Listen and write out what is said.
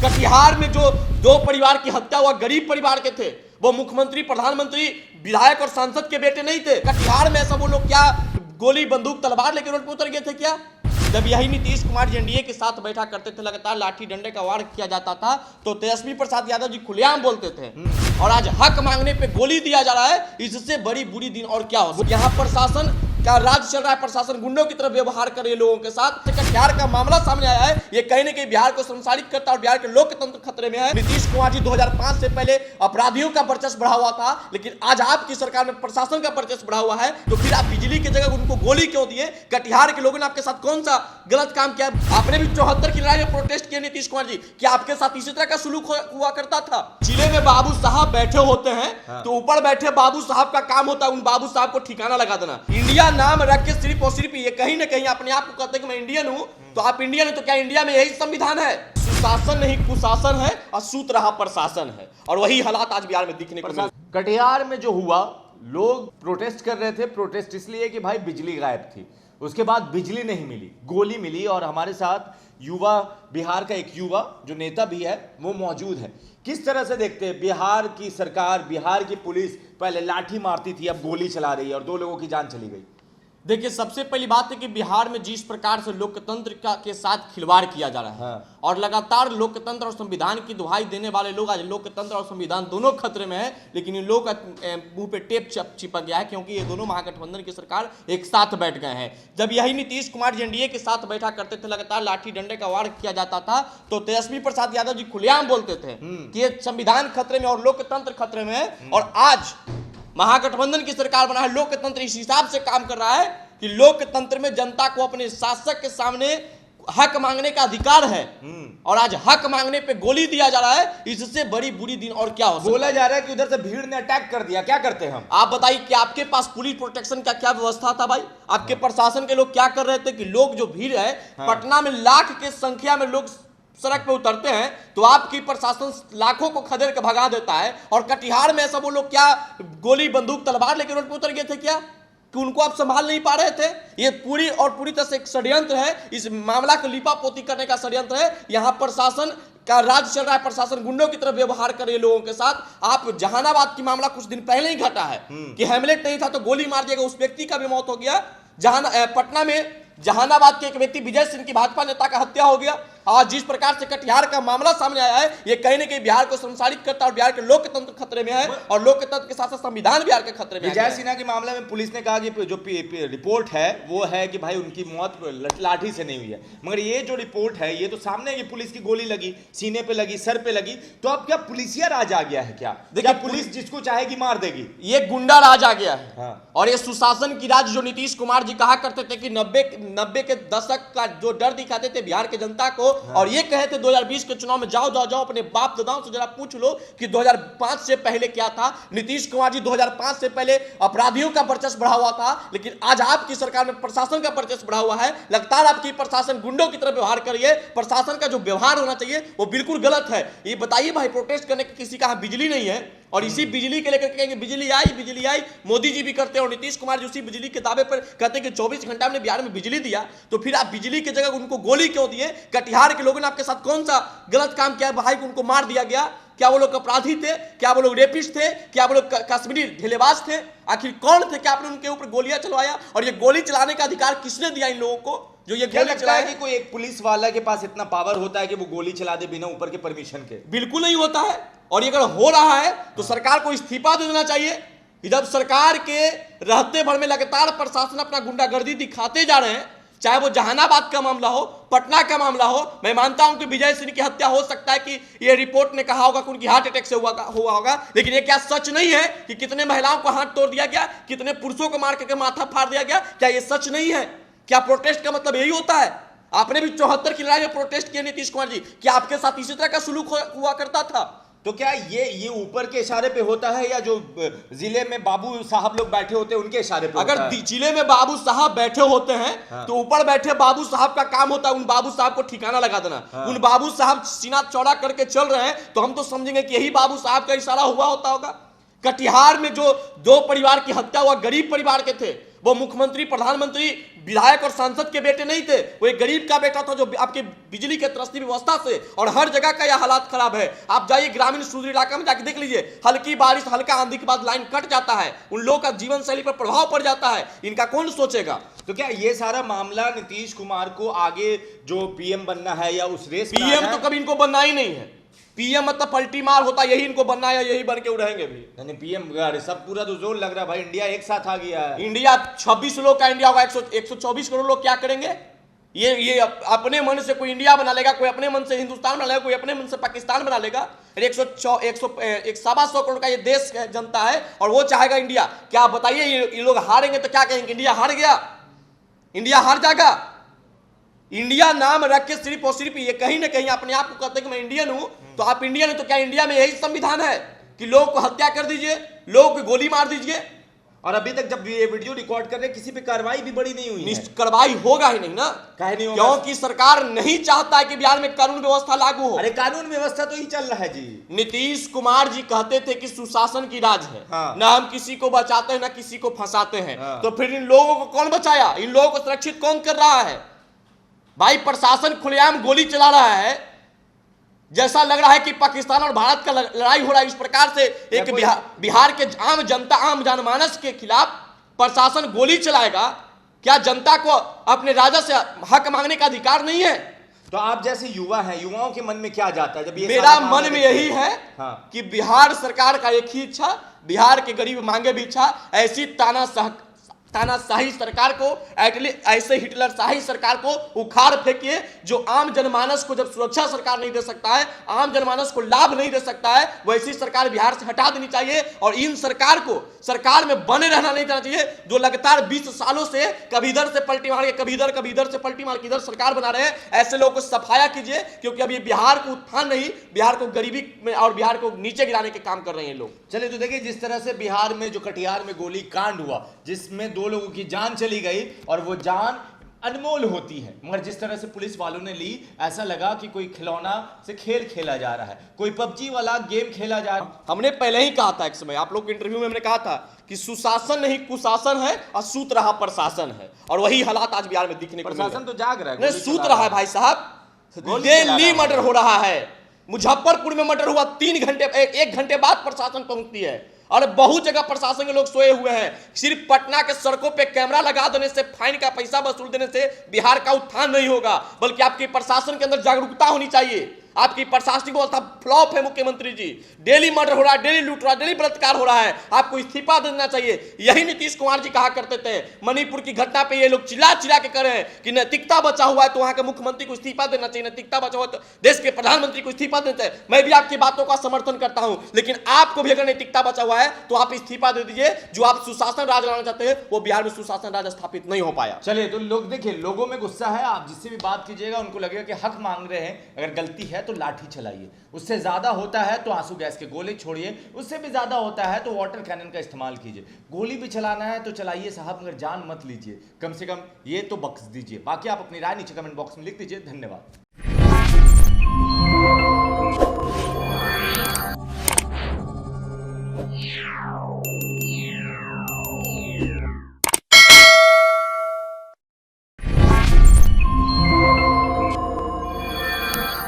कटिहार में जो दो परिवार की हत्या हुआ गरीब परिवार के थे, वो मुख्यमंत्री, प्रधानमंत्री, विधायक और सांसद के बेटे नहीं थे। कटिहार में ऐसा वो लोग क्या गोली बंदूक तलवार लेकर रोड पर उतर गए थे क्या? जब यही नीतीश कुमार जी एनडीए के साथ बैठा करते थे, लगातार लाठी डंडे का वार किया जाता था, तो तेजस्वी प्रसाद यादव जी खुलेआम बोलते थे। और आज हक मांगने पे गोली दिया जा रहा है, इससे बड़ी बुरी दिन और क्या हो। यहाँ प्रशासन का राज चल रहा है, प्रशासन गुंडों की तरफ व्यवहार कर रहे लोगों के साथ। कटिहार का मामला सामने आया है, ये कहीं न कहीं बिहार को संसारित करता है और बिहार के लोकतंत्र खतरे में है। नीतीश कुमार जी 2005 से पहले अपराधियों का वर्चस्व बढ़ा हुआ था, लेकिन आज आपकी सरकार में प्रशासन का वर्चस्व बढ़ा हुआ है, तो फिर आप बिजली की जगह उनको गोली क्यों दिए? कटिहार के लोगों ने आपके साथ कौन सा गलत काम किया? आपने भी 74 की लड़ाई में प्रोटेस्ट किया नीतीश कुमार जी, क्या आपके साथ इसी तरह का सुलूक हुआ करता था? जिले में बाबू साहब बैठे होते हैं, तो ऊपर बैठे बाबू साहब का काम होता है उन बाबू साहब को ठिकाना लगा देना। इंडिया नाम रख के सिर्फ और सिर्फ ये कहीं ना कहीं अपने आप को कहते हैं कि मैं इंडियन हूं, तो आप इंडियन है, तो क्या इंडिया में यही संविधान है? सुशासन नहीं कुशासन है और सूत रहा प्रशासन है, और वही हालात आज बिहार में दिखने को मिले। कटिहार में जो हुआ, लोग प्रोटेस्ट कर रहे थे। प्रोटेस्ट इसलिए कि भाई बिजली गायब थी, उसके बाद बिजली नहीं मिली, गोली मिली। और हमारे साथ युवा, बिहार का एक युवा जो नेता भी है, वो मौजूद है। किस तरह से देखते हैं बिहार की सरकार, बिहार की पुलिस पहले लाठी मारती थी, अब गोली चला रही है और 2 लोगों की जान चली गई। देखिए, सबसे पहली बात है कि बिहार में जिस प्रकार से लोकतंत्र के साथ खिलवाड़ किया जा रहा है, और लगातार लोकतंत्र और संविधान की दुहाई देने वाले लोग, आज लोकतंत्र और संविधान दोनों खतरे में है, लेकिन इन लोगों का मुंह पे टेप चिपक गया है, क्योंकि ये दोनों महागठबंधन की सरकार एक साथ बैठ गए हैं। जब यही नीतीश कुमार जी एनडीए के साथ बैठा करते थे, लगातार लाठी डंडे का वार किया जाता था, तो तेजस्वी प्रसाद यादव जी खुलेआम बोलते थे कि ये संविधान खतरे में और लोकतंत्र खतरे में है। और आज महागठबंधन की सरकार बना है, लोकतंत्र इस हिसाब से काम कर रहा है कि लोकतंत्र में जनता को अपने शासक के सामने हक मांगने का अधिकार है, और आज हक मांगने पे गोली दिया जा रहा है, इससे बड़ी बुरी दिन और क्या हो सकता है? बोला जा रहा है कि उधर से भीड़ ने अटैक कर दिया, क्या करते हम? आप बताइए कि आपके पास पुलिस प्रोटेक्शन का क्या व्यवस्था था भाई? आपके प्रशासन के लोग क्या कर रहे थे कि लोग जो भीड़ है, पटना में लाख के संख्या में लोग सड़क पे उतरते हैं, तो आपकी प्रशासन लाखों को खदेड़ के भगा देता है, और कटिहार में ऐसा वो लोग क्या गोली बंदूक तलवार लेकर रोड पे उतर गए थे क्या, कि उनको आप संभाल नहीं पा रहे थे? ये पूरी तरह से एक षड्यंत्र है, इस मामला को लिपापोती करने का षड्यंत्र है। यहाँ प्रशासन का राज चल रहा है, प्रशासन गुंडों की तरफ व्यवहार कर रहे लोगों के साथ। आप जहानाबाद की मामला कुछ दिन पहले ही घटा है कि हेमलेट नहीं था तो गोली मार दिया गया, उस व्यक्ति का भी मौत हो गया। पटना में जहानाबाद के एक व्यक्ति विजय सिंह की भाजपा नेता का हत्या हो गया। आज जिस प्रकार से कटिहार का मामला सामने आया है, ये कहीं न कहीं बिहार को संसारित करता है और बिहार के लोकतंत्र खतरे में है, और लोकतंत्र के साथ साथ संविधान बिहार के खतरे में है। विजय सिन्हा के मामले में पुलिस ने कहा कि जो रिपोर्ट है वो है कि भाई उनकी मौत लाठी से नहीं हुई है, मगर ये जो रिपोर्ट है ये तो सामने है कि पुलिस की गोली लगी, सीने पे लगी, सर पे लगी। तो अब क्या पुलिसिया राज आ गया है क्या? देखिए, पुलिस जिसको चाहेगी मार देगी, ये गुंडा राज आ गया है। हाँ। और ये सुशासन की राज, जो नीतीश कुमार जी कहा करते थे कि 90 के दशक का जो डर दिखाते थे बिहार के जनता को, और ये कहे थे 2020 के चुनाव में जाओ अपने बाप दादाओं से जरा पूछ लो कि 2005 से पहले क्या था। नीतीश कुमार जी 2005 से पहले अपराधियों का वर्चस्व बढ़ा हुआ था, लेकिन आज आपकी सरकार में प्रशासन का वर्चस्व बढ़ा हुआ है। लगातार आपकी प्रशासन गुंडों की तरफ व्यवहार कर रही है। प्रशासन का जो व्यवहार होना चाहिए वो बिल्कुल गलत है। ये बताइए भाई, प्रोटेस्ट करने की किसी का बिजली नहीं है, और इसी बिजली के लेकर कहेंगे बिजली आई, मोदी जी भी करते हैं, और नीतीश कुमार जी उसी बिजली के दावे पर कहते हैं कि 24 घंटा में बिहार में बिजली दिया, तो फिर आप बिजली की जगह उनको गोली क्यों दिए? कटिहार के लोगों ने आपके साथ कौन सा गलत काम किया? भाई को उनको मार दिया गया, क्या वो लोग अपराधी थे? क्या वो लोग रेपिस्ट थे? क्या वो लोग कश्मीरी ढेलेबाज थे? आखिर कौन थे? क्या आपने उनके ऊपर गोलियां चलवाया? और ये गोली चलाने का अधिकार किसने दिया इन लोगों को? जो ये क्या लगता है कि कोई एक पुलिस वाला के पास इतना पावर होता है कि वो गोली चला दे बिना ऊपर के परमिशन के? बिल्कुल नहीं होता है। और ये अगर हो रहा है तो सरकार को इस्तीफा दे देना चाहिए। जब सरकार के रहते भर में लगातार प्रशासन अपना गुंडागर्दी दिखाते जा रहे हैं, चाहे वो जहानाबाद का मामला हो, पटना का मामला हो। मैं मानता हूं कि विजय सिंह की हत्या हो सकता है कि ये रिपोर्ट ने कहा होगा कि उनकी हार्ट अटैक से हुआ होगा, लेकिन ये क्या सच नहीं है कि कितने महिलाओं को हाथ तोड़ दिया गया, कितने पुरुषों को मार करके माथा फाड़ दिया गया? क्या ये सच नहीं है? क्या प्रोटेस्ट का मतलब यही होता है? आपने भी 74 की लड़ाई में प्रोटेस्ट किया नीतीश कुमार जी, क्या आपके साथ इसी तरह का सुलूक हुआ करता था? तो क्या ये ऊपर के इशारे पे होता है, या जो जिले में बाबू साहब लोग बैठे होते हैं उनके इशारे पे? अगर जिले में बाबू साहब बैठे होते हैं, तो ऊपर बैठे बाबू साहब का काम होता है उन बाबू साहब को ठिकाना लगा देना। उन बाबू साहब सीना चौड़ा करके चल रहे हैं, तो हम तो समझेंगे कि यही बाबू साहब का इशारा हुआ होता होगा। कटिहार में जो दो परिवार की हत्या हुआ गरीब परिवार के थे, वो मुख्यमंत्री, प्रधानमंत्री, विधायक और सांसद के बेटे नहीं थे। वो एक गरीब का बेटा था जो आपके बिजली के त्रस्ती व्यवस्था से, और हर जगह का यह हालात खराब है। आप जाइए ग्रामीण सुदूर इलाका में जाके देख लीजिए, हल्की बारिश, हल्का आंधी के बाद लाइन कट जाता है, उन लोगों का जीवन शैली पर प्रभाव पड़ जाता है। इनका कौन सोचेगा? तो क्या ये सारा मामला नीतीश कुमार को आगे जो पीएम बनना है या उस रेस में पीएम आना तो है? कभी इनको बनना ही नहीं है। पीएम मतलब पलटी मार होता, यही इनको बनना है, यही बन के रहेंगे भी। नहीं पीएम सब पूरा तो जोर लग रहा है भाई, इंडिया एक साथ आ गया है। इंडिया 26 लोग का इंडिया होगा, 124 करोड़ लोग क्या करेंगे? ये अपने मन से कोई इंडिया बना लेगा, कोई अपने मन से हिंदुस्तान बना लेगा, कोई अपने मन से पाकिस्तान बना लेगा। 125 करोड़ का ये देश जनता है और वो चाहेगा इंडिया। क्या आप बताइए, ये लोग हारेंगे तो क्या कहेंगे? इंडिया हार गया, इंडिया हार जाएगा। इंडिया नाम रख के सिर्फ और सिर्फ ये कहीं ना कहीं अपने आप को कहते हैं कि मैं इंडियन हूं, तो आप इंडियन है, तो क्या इंडिया में यही संविधान है कि लोग को हत्या कर दीजिए, लोग को गोली मार दीजिए? और अभी तक जब ये वीडियो रिकॉर्ड कर रहे किसी पे कार्रवाई भी बड़ी नहीं हुई है। कार्रवाई होगा ही नहीं ना, काहे नहीं होगा? क्योंकि सरकार नहीं चाहता है कि बिहार में कानून व्यवस्था लागू हो। अरे कानून व्यवस्था तो ही चल रहा है जी। नीतीश कुमार जी कहते थे कि सुशासन की राज है, हाँ। ना हम किसी को बचाते हैं ना किसी को फंसाते हैं। हाँ। तो फिर इन लोगों को कौन बचाया? इन लोगों को सुरक्षित कौन कर रहा है? भाई प्रशासन खुलेआम गोली चला रहा है, जैसा लग रहा है कि पाकिस्तान और भारत का लड़ाई हो रहा है। इस प्रकार से एक बिहार के आम जनता, आम जनमानस के खिलाफ प्रशासन गोली चलाएगा। क्या जनता को अपने राजा से हक मांगने का अधिकार नहीं है? तो आप जैसे युवा हैं, युवाओं के मन में क्या जाता है जब ये मेरा मन में यही है हाँ। कि बिहार सरकार का एक ही इच्छा, बिहार के गरीब मांगे भी इच्छा, ऐसी तानाशाही सरकार को, ऐसे हिटलरशाही सरकार को उखाड़ फेंकिए जो आम जनमानस को, जब सुरक्षा सरकार नहीं दे सकता है, आम जनमानस को लाभ नहीं दे सकता है, वैसी सरकार बिहार से हटा देनी चाहिए। और इन सरकार को सरकार में बने रहना नहीं देना चाहिए, जो लगातार 20 सालों से कभी इधर से पलटी मार के, कभी इधर से पलटी मार के इधर सरकार बना रहे हैं। ऐसे लोगों को सफाया कीजिए, क्योंकि अब ये बिहार को उत्थान नहीं, बिहार को गरीबी में और बिहार को नीचे गिराने के काम कर रहे हैं लोग। चलिए तो देखिए, जिस तरह से बिहार में जो कटिहार में गोली कांड हुआ, जिसमें 2 लोगों की जान चली गई, और वो जान अनमोल होती है, मगर जिस तरह से पुलिस वालों ने ली, ऐसा लगा कि कोई खिलौना से खेल खेला जा रहा है, कोई पबजी वाला गेम खेला जा रहा है। हमने पहले ही कहा था, एक समय आप लोग के इंटरव्यू में हमने कहा था कि सुशासन नहीं कुशासन है और सूत रहा प्रशासन है, और वही हालात आज बिहार में दिखने को मिल रहे हैं। प्रशासन तो जाग रहा है, नहीं, सूत रहा है भाई साहब। दिल्ली मर्डर हो रहा है, मुजफ्फरपुर में मर्डर हुआ, 1 घंटे बाद प्रशासन पहुंचती है, और बहुत जगह प्रशासन के लोग सोए हुए हैं। सिर्फ पटना के सड़कों पे कैमरा लगा देने से, फाइन का पैसा वसूल देने से बिहार का उत्थान नहीं होगा, बल्कि आपके प्रशासन के अंदर जागरूकता होनी चाहिए। आपकी प्रशासनिक व्यवस्था फ्लॉप है मुख्यमंत्री जी। डेली मर्डर हो रहा है, डेली लूट रहा है, डेली बलात्कार हो रहा है, आपको इस्तीफा देना चाहिए। यही नीतीश कुमार जी कहा करते थे। मणिपुर की घटना पे ये लोग चिल्ला चिल्ला के कह रहे हैं कि नैतिकता बचा हुआ है, तो वहां के मुख्यमंत्री को इस्तीफा देना चाहिए, नैतिकता बचा हुआ है तो देश के प्रधानमंत्री को इस्तीफा देते हैं। मैं भी आपकी बातों का समर्थन करता हूं, लेकिन आपको भी अगर नैतिकता बचा हुआ है तो आप इस्तीफा दे दीजिए। जो आप सुशासन राज लाना चाहते हैं, वो बिहार में सुशासन राज स्थापित नहीं हो पाया। चलिए तो लोग देखिए, लोगों में गुस्सा है, आप जिससे भी बात कीजिएगा उनको लगेगा कि हक मांग रहे हैं। अगर गलती है तो लाठी चलाइए, उससे ज्यादा होता है तो आंसू गैस के गोले छोड़िए, उससे भी ज्यादा होता है तो वाटर कैनन का इस्तेमाल कीजिए। गोली भी चलाना है तो चलाइए साहब, मगर जान मत लीजिए, कम से कम ये तो बख्श दीजिए। बाकी आप अपनी राय नीचे कमेंट बॉक्स में लिख दीजिए। धन्यवाद।